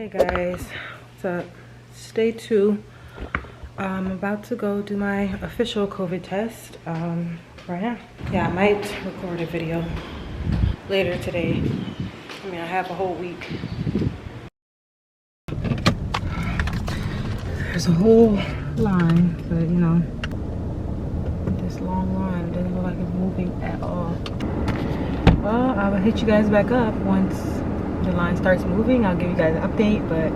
Hey guys, what's up? It's day 2. I'm about to go do my official COVID test right now. Yeah, I might record a video later today. I mean, I have a whole week. There's a whole line, but you know, this long line doesn't look like it's moving at all. Well, I will hit you guys back up once the line starts moving. I'll give you guys an update, but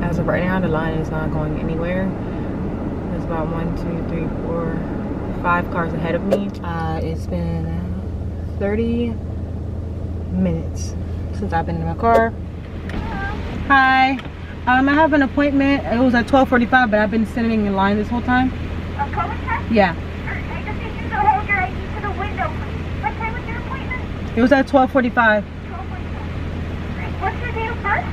as of right now, the line is not going anywhere. There's about 1, 2, 3, 4, 5 cars ahead of me. It's been 30 minutes since I've been in my car. Hi. I have an appointment. It was at 12:45, but I've been sitting in line this whole time. A COVID test? Yeah. I just need you to hold your ID to the window, please. What time was your appointment? It was at 12:45. 12:45. What's your date of birth?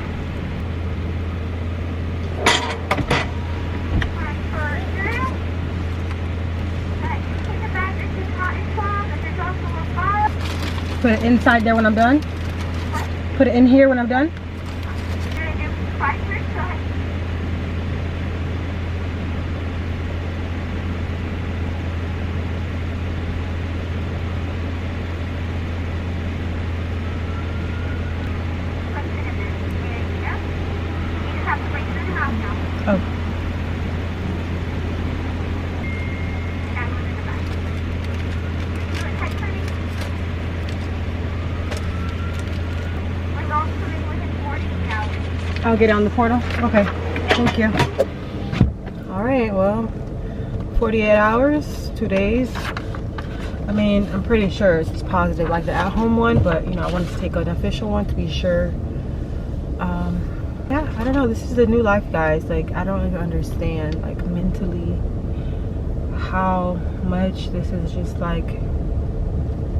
Put it inside there when I'm done. What? Put it in here when I'm done. You're gonna do 5 first? Go ahead. Oh. I'll get on the portal. Okay, thank you. All right, well, 48 hours, 2 days. I mean, I'm pretty sure it's positive, like the at-home one, but you know, I wanted to take an official one to be sure. Yeah, I don't know. This is a new life, guys. Like, I don't even understand, like, mentally how much this is just like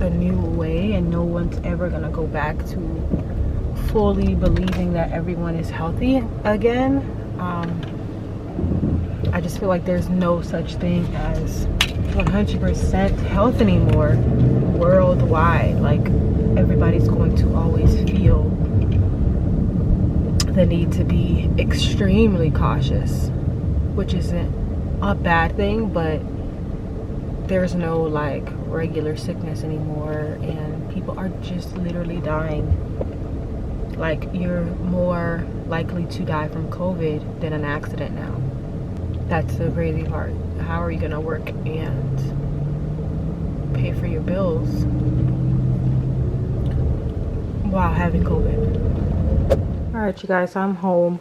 a new way, and no one's ever gonna go back to fully believing that everyone is healthy again. I just feel like there's no such thing as 100% health anymore worldwide. Like, everybody's going to always feel the need to be extremely cautious, which isn't a bad thing, but there's no like regular sickness anymore, and people are just literally dying. Like, you're more likely to die from COVID than an accident now. That's the crazy part. How are you gonna work and pay for your bills while having COVID? All right, you guys, so I'm home.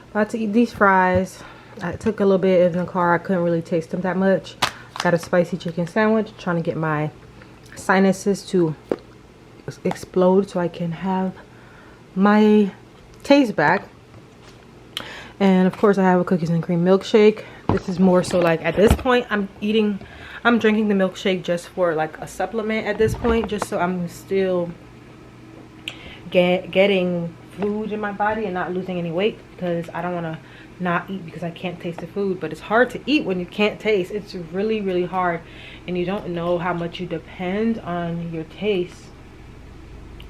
About to eat these fries. I took a little bit in the car. I couldn't really taste them that much. Got a spicy chicken sandwich. Trying to get my sinuses to explode so I can have my taste back. And of course I have a cookies and cream milkshake. This is more so like, at this point I'm drinking the milkshake just for like a supplement at this point, just so I'm still getting food in my body and not losing any weight, because I don't want to not eat because I can't taste the food. But it's hard to eat when you can't taste. It's really, really hard, and you don't know how much you depend on your taste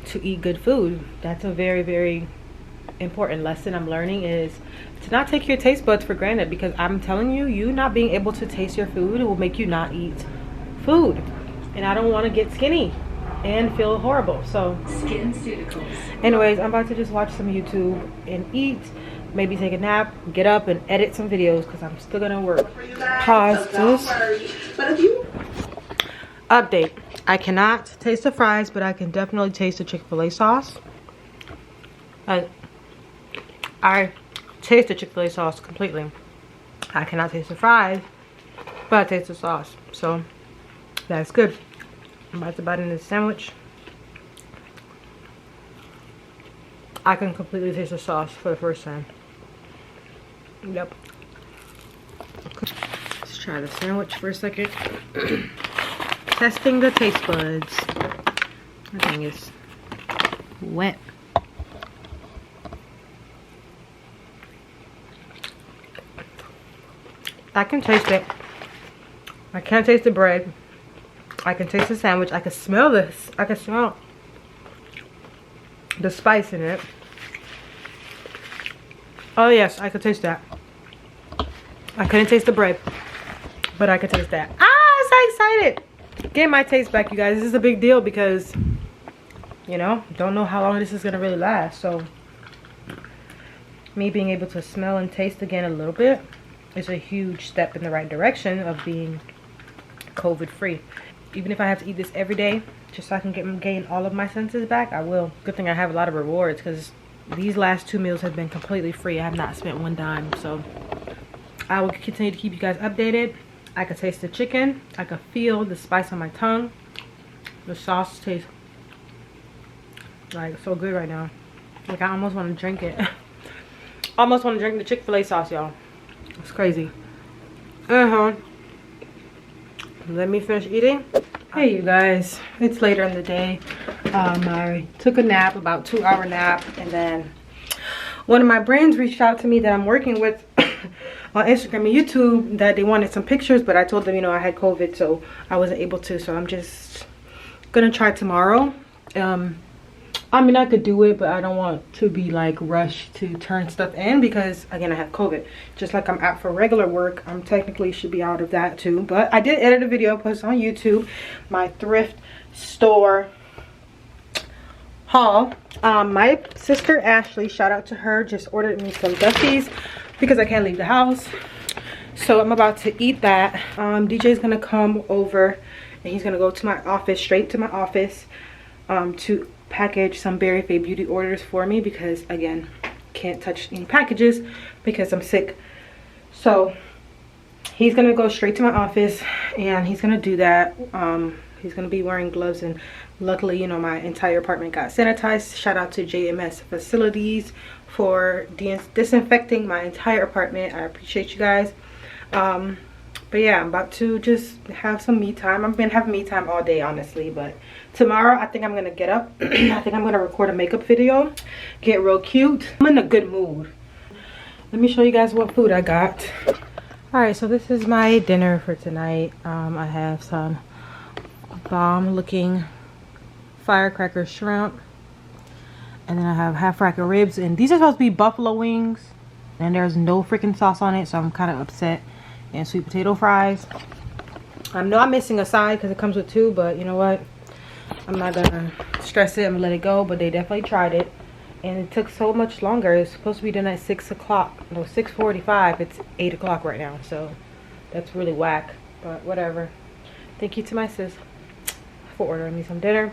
to eat good food. That's a very, very important lesson I'm learning, is to not take your taste buds for granted, because I'm telling you, you not being able to taste your food will make you not eat food, and I don't want to get skinny and feel horrible. So anyways, I'm about to just watch some YouTube and eat, maybe take a nap, get up and edit some videos, because I'm still gonna work. Pause this. Update. I cannot taste the fries, but I can definitely taste the Chick-fil-A sauce. I taste the Chick-fil-A sauce completely. I cannot taste the fries, but I taste the sauce. So that's good. I'm about to bite into the sandwich. I can completely taste the sauce for the first time. Yep. Let's try the sandwich for a second. Testing the taste buds. That thing is wet. I can taste it. I can't taste the bread. I can taste the sandwich. I can smell this. I can smell the spice in it. Oh yes, I could taste that. I couldn't taste the bread, but I could taste that. Ah, I'm so excited. Getting my taste back, you guys. This is a big deal because, you know, don't know how long this is gonna really last. So me being able to smell and taste again a little bit is a huge step in the right direction of being COVID free. Even if I have to eat this every day just so I can gain all of my senses back, I will. Good thing I have a lot of rewards because these last 2 meals have been completely free. I have not spent one dime. So I will continue to keep you guys updated. I can taste the chicken. I can feel the spice on my tongue. The sauce tastes like so good right now. Like I almost want to drink it. Almost want to drink the Chick-fil-A sauce, y'all. It's crazy. Let me finish eating. Hey you guys, it's later in the day. I took a nap, about 2-hour nap, and then one of my brands reached out to me that I'm working with on Instagram and YouTube that they wanted some pictures, but I told them, you know, I had COVID, so I wasn't able to. So I'm just gonna try tomorrow. I mean, I could do it, but I don't want to be like rushed to turn stuff in because again, I have COVID. Just like I'm out for regular work, I'm technically should be out of that too. But I did edit a video, post on YouTube, my thrift store haul. My sister Ashley, shout out to her, just ordered me some Dusties because I can't leave the house. So I'm about to eat that. DJ's gonna come over and he's gonna go to my office, straight to my office, to package some BerryFae beauty orders for me because again, can't touch any packages because I'm sick. So he's gonna go straight to my office and he's gonna do that. He's gonna be wearing gloves, and luckily, you know, my entire apartment got sanitized. Shout out to JMS Facilities for disinfecting my entire apartment. I appreciate you guys. But yeah, I'm about to just have some me time. I've been having me time all day, honestly, but tomorrow I think I'm gonna get up. I think I'm gonna record a makeup video, get real cute. I'm in a good mood. Let me show you guys what food I got. All right, so this is my dinner for tonight. I have some bomb looking firecracker shrimp, and then I have half rack of ribs, and these are supposed to be buffalo wings, and there's no freaking sauce on it, so I'm kind of upset. And sweet potato fries. I know I'm missing a side because it comes with 2, but you know what, I'm not gonna stress it. I'm gonna let it go. But they definitely tried it, and it took so much longer. It's supposed to be done at 6 o'clock, no, 6:45. It's 8 o'clock right now, so that's really whack, but whatever. Thank you to my sis for ordering me some dinner.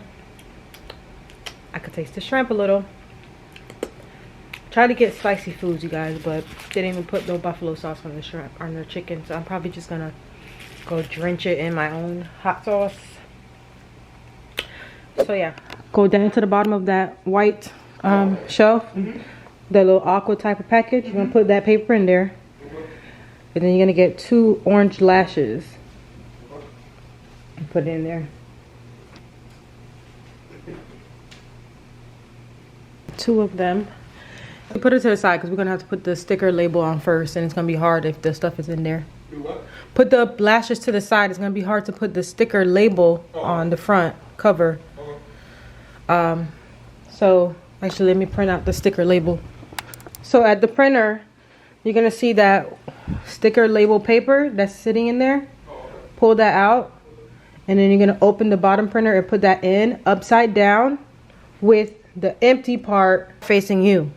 I could taste the shrimp a little. Try to get spicy foods, you guys, but didn't even put no buffalo sauce on the shrimp or the chicken, so I'm probably just gonna go drench it in my own hot sauce. So yeah, go down to the bottom of that white shelf, the little aqua type of package. You're gonna put that paper in there, and then you're gonna get 2 orange lashes and put it in there. 2 of them. Put it to the side because we're gonna have to put the sticker label on first, and it's gonna be hard if the stuff is in there. Do what? Put the lashes to the side. It's gonna be hard to put the sticker label on the front cover. So actually, let me print out the sticker label. So at the printer, you're gonna see that sticker label paper that's sitting in there. Pull that out, and then you're gonna open the bottom printer and put that in upside down with the empty part facing you.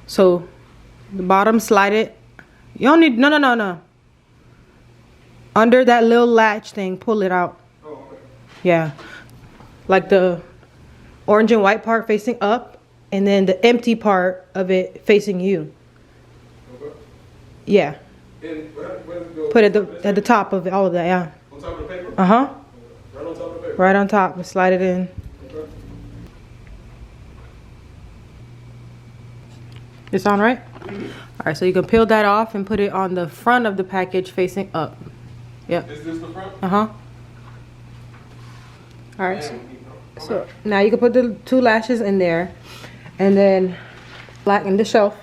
So the bottom, slide it. You don't need, no. Under that little latch thing, pull it out. Oh, okay. Yeah. Like the orange and white part facing up, and then the empty part of it facing you. Okay. Yeah. And where does it go? Put it at the top of it, all of that, yeah. On top of the paper? Uh-huh. Right on top of the paper? Right on top. We'll slide it in. Okay. It's on, right? Mm-hmm. All right, so you can peel that off and put it on the front of the package facing up. Yep. Is this the front? Uh-huh. All right. So now you can put the 2 lashes in there, and then black in the shelf.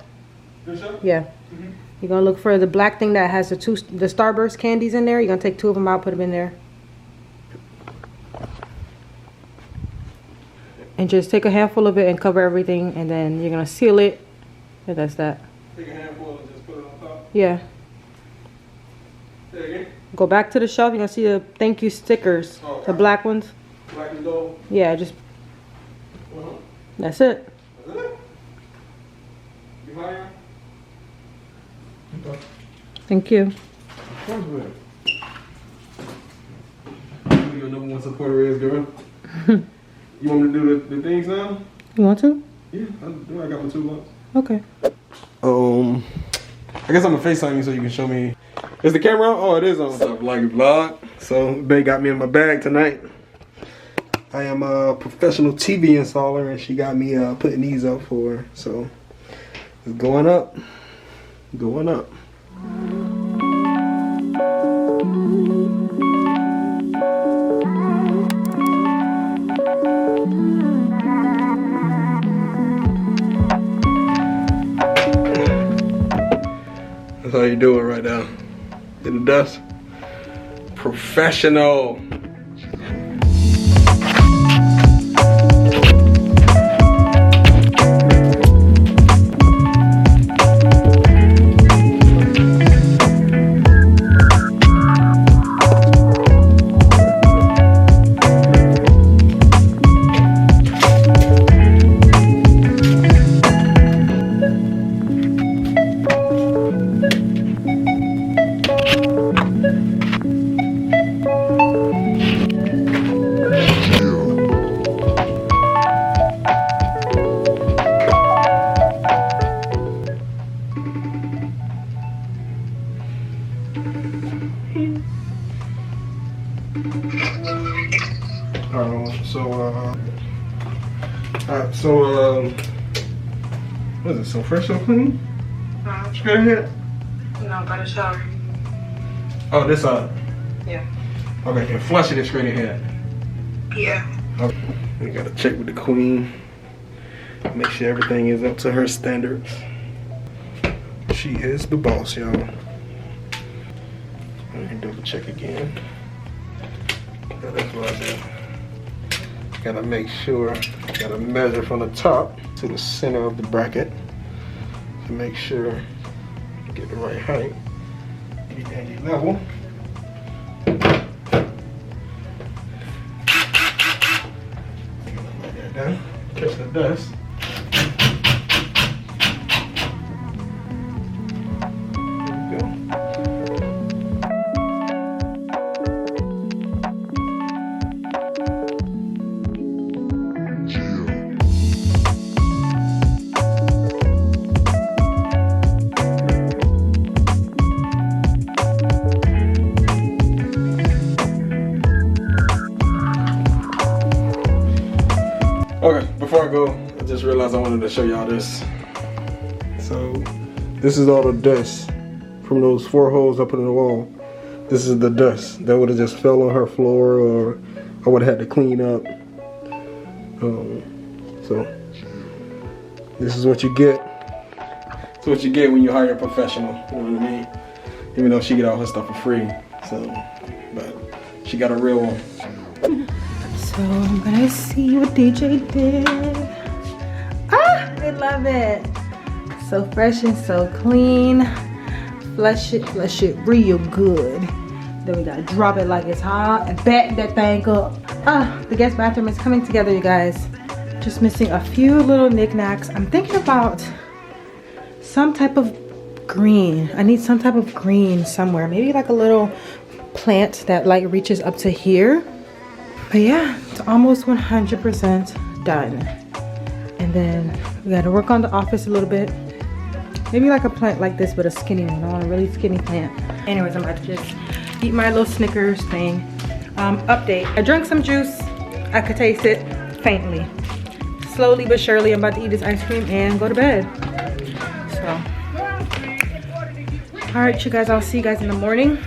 The shelf? Yeah. Mm-hmm. You're gonna look for the black thing that has the Starburst candies in there. You're gonna take 2 of them out, put them in there. And just take a handful of it and cover everything, and then you're gonna seal it. And that's that. Take a handful and just put it on top. Yeah. Say again. Go back to the shelf. You're gonna see the thank you stickers, Oh, okay. the black ones. Black and gold. Yeah, just Uh-huh. that's it. That's it? You hire? Okay. Thank you. Of course we will. Your number one supporter is, girl. You want me to do the things now? You want to? Yeah, I do. I got my 2 months. Okay. I guess I'm gonna FaceTime you so you can show me. Is the camera on? Oh, it is on. What's up, vloggy vlog? So, Bae got me in my bag tonight. I am a professional TV installer, and she got me putting these up for her. So, it's going up. Going up. That's how you do it right now. In the dust. Professional. What is it, so fresh, so clean? Straight ahead? No, got a shower. Oh, this Yeah. Okay, and flush it straight ahead. Yeah. Okay. We gotta check with the queen. Make sure everything is up to her standards. She is the boss, y'all. Let me double check again. That's what I did. Gotta make sure, gotta measure from the top to the center of the bracket to make sure you get the right height. Any level. Let that down. Catch the dust. Okay, before I go, I just realized I wanted to show y'all this. So, this is all the dust from those 4 holes I put in the wall. This is the dust that would have just fell on her floor, or I would have had to clean up. So, this is what you get. It's what you get when you hire a professional. You know what I mean? Even though she get all her stuff for free. So, but she got a real one. So I'm gonna see what DJ did. Ah, I love it. So fresh and so clean. Flush it real good. Then we gotta drop it like it's hot and back that thing up. Ah, the guest bathroom is coming together, you guys. Just missing a few little knickknacks. I'm thinking about some type of green. I need some type of green somewhere. Maybe like a little plant that like reaches up to here. But yeah, it's almost 100% done. And then we gotta work on the office a little bit. Maybe like a plant like this, but a skinny one. I want a really skinny plant. Anyways, I'm about to just eat my little Snickers thing. Update, I drank some juice. I could taste it faintly. Slowly but surely, I'm about to eat this ice cream and go to bed. So, all right, you guys, I'll see you guys in the morning.